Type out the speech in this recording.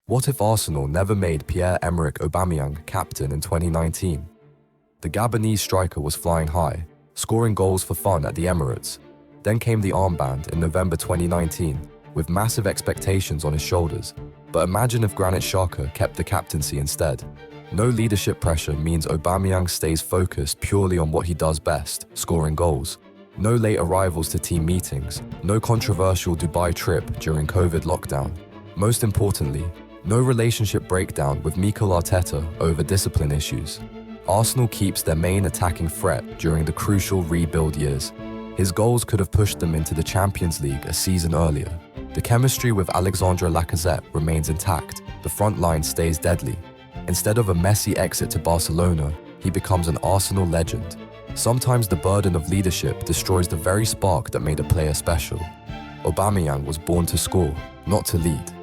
What if Arsenal never made Pierre-Emerick Aubameyang captain in 2019? The Gabonese striker was flying high, scoring goals for fun at the Emirates. Then came the armband in November 2019, with massive expectations on his shoulders. But imagine if Granit Xhaka kept the captaincy instead. No leadership pressure means Aubameyang stays focused purely on what he does best, scoring goals. No late arrivals to team meetings, no controversial Dubai trip during COVID lockdown. Most importantly, no relationship breakdown with Mikel Arteta over discipline issues. Arsenal keeps their main attacking threat during the crucial rebuild years. His goals could have pushed them into the Champions League a season earlier. The chemistry with Alexandre Lacazette remains intact. The front line stays deadly. Instead of a Messi exit to Barcelona, he becomes an Arsenal legend. Sometimes the burden of leadership destroys the very spark that made a player special. Aubameyang was born to score, not to lead.